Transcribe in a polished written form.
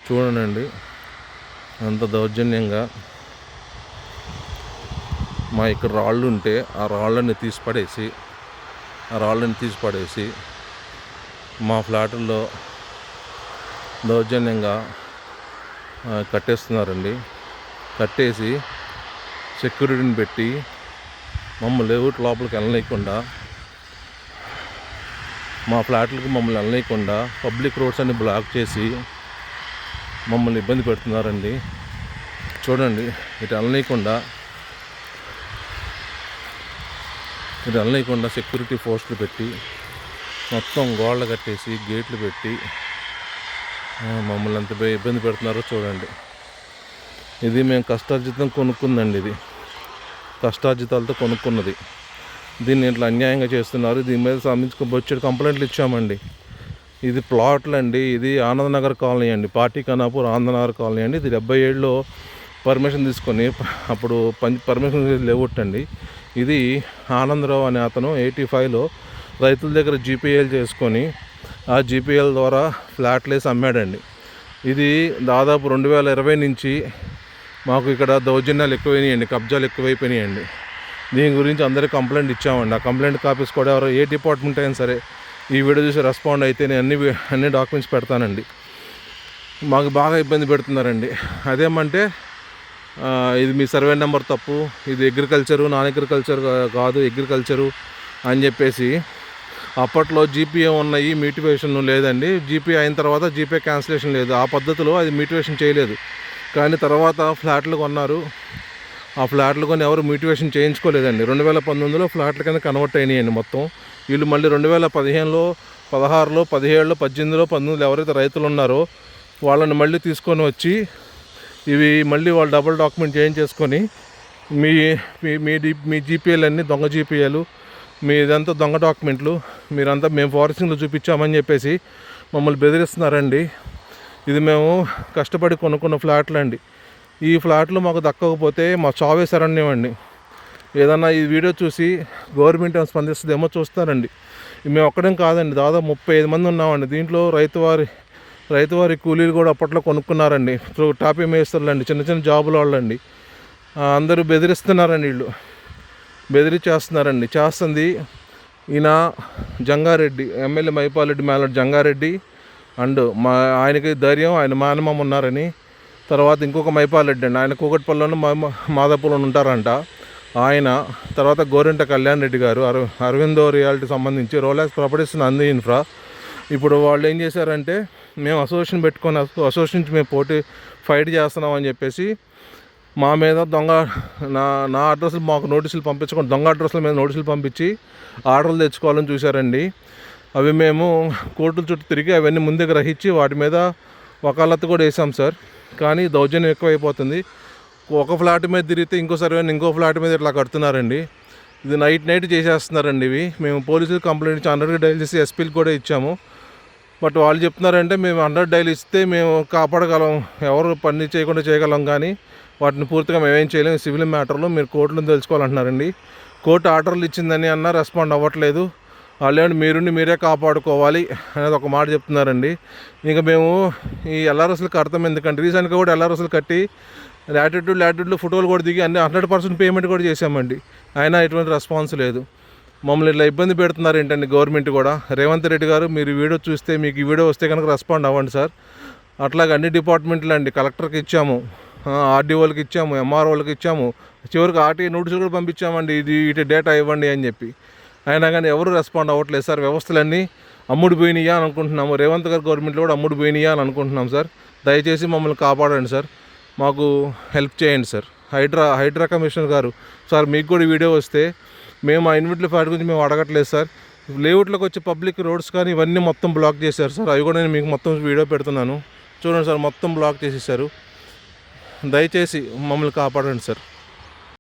చూడండి అంత దౌర్జన్యంగా మా ఇక్కడ రాళ్ళు ఉంటే ఆ రాళ్ళని తీసి పడేసి మా ఫ్లాటుల్లో దౌర్జన్యంగా కట్టేస్తున్నారండి. కట్టేసి సెక్యూరిటీని పెట్టి మమ్మల్ని లేఅవుట్ లోపలికి వెళ్ళలేకుండా, మా ఫ్లాట్లకు మమ్మల్ని వెళ్ళలేకుండా పబ్లిక్ రోడ్స్ అన్ని బ్లాక్ చేసి మమ్మల్ని ఇబ్బంది పెడుతున్నారండి. చూడండి ఇటు వెళ్ళలేకుండా సెక్యూరిటీ పోస్టులు పెట్టి మొత్తం గోడలు కట్టేసి గేట్లు పెట్టి మమ్మల్ని ఎంత ఇబ్బంది పెడుతున్నారో చూడండి. ఇది మేము కష్టార్జితం కొనుక్కుందండి. ఇది కష్టార్జితాలతో కొనుక్కున్నది. దీన్ని ఇట్లా అన్యాయంగా చేస్తున్నారు. దీని మీద బొచ్చెడు కంప్లైంట్లు ఇచ్చామండి. ఇది ప్లాట్లు అండి. ఇది ఆనందనగర్ కాలనీ అండి, పార్టీ కనాపూర్ ఆనందనగర్ కాలనీ అండి. ఇది 77లో పర్మిషన్ తీసుకొని అప్పుడు పర్మిషన్ లేవొట్టండి. ఇది ఆనందరావు అనే అతను 85లో రైతుల దగ్గర జీపీఎల్ చేసుకొని ఆ జీపీఎల్ ద్వారా ఫ్లాట్లు వేసి అమ్మాడండి. ఇది దాదాపు 2020 నుంచి మాకు ఇక్కడ దౌర్జన్యాలు ఎక్కువైనాయండి, కబ్జాలు ఎక్కువైపోయినాయండి. దీని గురించి అందరికీ కంప్లైంట్ ఇచ్చామండి. ఆ కంప్లైంట్ కాపీస్ కూడా ఎవరు ఏ డిపార్ట్మెంట్ అయినా సరే ఈ వీడియో చూసి రెస్పాండ్ అయితే నేను అన్ని డాక్యుమెంట్స్ పెడతానండి. మాకు బాగా ఇబ్బంది పెడుతున్నారండి. అదేమంటే ఇది మీ సర్వే నెంబర్ తప్పు, ఇది అగ్రికల్చరు నాన్ అగ్రికల్చర్ కాదు అగ్రికల్చరు అని చెప్పేసి అప్పట్లో జీపీఏ ఉన్నాయి, మ్యూటివేషన్ లేదండి. జీపీఏ అయిన తర్వాత జీపీఏ క్యాన్సిలేషన్ లేదు. ఆ పద్ధతిలో అది మ్యూటివేషన్ చేయలేదు. కానీ తర్వాత ఫ్లాట్లు కొన్నారు. ఆ ఫ్లాట్లు కొని ఎవరు మ్యూటివేషన్ చేయించుకోలేదండి. 2019లో ఫ్లాట్ల కింద కన్వర్ట్ అయినాయండి మొత్తం. వీళ్ళు మళ్ళీ 2015లో 16లో 17లో 18లో 19లో ఎవరైతే రైతులు ఉన్నారో వాళ్ళని మళ్ళీ తీసుకొని వచ్చి ఇవి మళ్ళీ వాళ్ళు డబుల్ డాక్యుమెంట్ చేయించేసుకొని మీ జీపీఎల్ అన్నీ దొంగ జీపీఎలు, మీదంతా దొంగ డాక్యుమెంట్లు, మీరంతా మేము ఫారెస్టింగ్లో చూపించామని చెప్పేసి మమ్మల్ని బెదిరిస్తున్నారండి. ఇది మేము కష్టపడి కొనుక్కున్న ఫ్లాట్లు అండి. ఈ ఫ్లాట్లు మాకు దక్కకపోతే మా చావే శరణ్యం అండి. ఏదన్నా ఈ వీడియో చూసి గవర్నమెంట్ ఏమైనా స్పందిస్తుందేమో చూస్తారండి. మేము ఒక్కడం కాదండి, దాదాపు 35 మంది ఉన్నామండి. దీంట్లో రైతువారి కూలీలు కూడా అప్పట్లో కొనుక్కున్నారండి. టాపీ మేస్తర్లు అండి, చిన్న చిన్న జాబుల వాళ్ళండి. అందరూ బెదిరిస్తున్నారండి. వీళ్ళు బెదిరించేస్తున్నారండి. చేస్తుంది ఈయన జంగారెడ్డి, ఎమ్మెల్యే మైపాలరెడ్డి మేలడ్ జంగారెడ్డి అండ్ ఆయనకి ధైర్యం, ఆయన మానమం ఉన్నారని. తర్వాత ఇంకొక మైపాలరెడ్డి అండి, ఆయన కూకట్పల్లిలోనూ మాదాపూర్లో ఉంటారంట ఆయన. తర్వాత గోరింట కళ్యాణ్ రెడ్డి గారు అరవిందో రియాలిటీ సంబంధించి రోలాక్స్ ప్రాపర్టీస్ అంది ఇన్ఫ్రా. ఇప్పుడు వాళ్ళు ఏం చేశారంటే మేము అసోసియేషన్ పెట్టుకొని అసోసియేషన్ నుంచి మేము ఫైట్ చేస్తున్నామని చెప్పేసి మా మీద దొంగ నా అడ్రస్లు మాకు నోటీసులు పంపించకుండా దొంగ అడ్రస్ల మీద నోటీసులు పంపించి ఆర్డర్లు తెచ్చుకోవాలని చూశారండి. అవి మేము కోర్టుల చుట్టూ తిరిగి అవన్నీ ముందే గ్రహించి వాటి మీద వకాలత్తు కూడా వేసాం సార్. కానీ దౌర్జన్యం ఎక్కువైపోతుంది. ఒక ఫ్లాట్ మీద తిరిగితే ఇంకో ఇంకో ఫ్లాట్ మీద ఇట్లా కడుతున్నారండి. ఇది నైట్ చేసేస్తున్నారండి. ఇవి మేము పోలీసులు కంప్లైంట్ ఇచ్చి 100 డైల్ చేసి ఎస్పీలు కూడా ఇచ్చాము. బట్ వాళ్ళు చెప్తున్నారంటే మేము 100 డైల్ ఇస్తే మేము కాపాడగలం, ఎవరు పని చేయకుండా చేయగలం, కానీ వాటిని పూర్తిగా మేమేం చేయలేము. సివిల్ మ్యాటర్లో మీరు కోర్టులో తెలుసుకోవాలంటున్నారండి. కోర్టు ఆర్డర్లు ఇచ్చిందని అన్నా రెస్పాండ్ అవ్వట్లేదు. వాళ్ళేమంటే మీరే కాపాడుకోవాలి అనేది ఒక మాట చెప్తున్నారండి. ఇంకా మేము ఈ ఎల్ఆర్ఎస్లు కడతాం ఎందుకంటే రీసెంట్గా కూడా ఎల్ఆర్ఎస్లు కట్టి లాటిట్యూడ్లో ఫోటోలు కూడా దిగి అన్ని 100% పేమెంట్ కూడా చేశామండి. అయినా ఎటువంటి రెస్పాన్స్ లేదు. మమ్మల్ని ఇట్లా ఇబ్బంది పెడుతున్నారు ఏంటండి గవర్నమెంట్ కూడా. రేవంత్ రెడ్డి గారు మీరు వీడియో చూస్తే మీకు ఈ వీడియో వస్తే కనుక రెస్పాండ్ అవ్వండి సార్. అట్లాగే అన్ని డిపార్ట్మెంట్లు అండి, కలెక్టర్కి ఇచ్చాము, ఆర్డీఓలకి ఇచ్చాము, ఎంఆర్ఓలకి ఇచ్చాము, చివరికి ఆర్టీఐ నోటీసులు కూడా పంపించామండి ఇటు డేటా ఇవ్వండి అని చెప్పి. అయినా కానీ ఎవరు రెస్పాండ్ అవ్వట్లేదు సార్. వ్యవస్థలన్నీ అమ్ముడుపోయినాయా అని అనుకుంటున్నాము. రేవంత్ గారి గవర్నమెంట్లో కూడా అమ్ముడుపోయినాయా అని అనుకుంటున్నాం సార్. దయచేసి మమ్మల్ని కాపాడండి సార్, మాకు హెల్ప్ చేయండి సార్. హైడ్రా కమిషనర్ గారు సార్ మీకు కూడా వీడియో వస్తే మేము ఆ ఇన్వెంటరీ ఫ్లాట్ గురించి మేము అడగట్లేదు సార్. లేఅవుట్లోకి వచ్చే పబ్లిక్ రోడ్స్ కానీ ఇవన్నీ మొత్తం బ్లాక్ చేశారు సార్. అవి కూడా నేను మీకు మొత్తం వీడియో పెడుతున్నాను చూడండి సార్. మొత్తం బ్లాక్ చేసేసారు. దయచేసి మమ్మల్ని కాపాడండి సార్.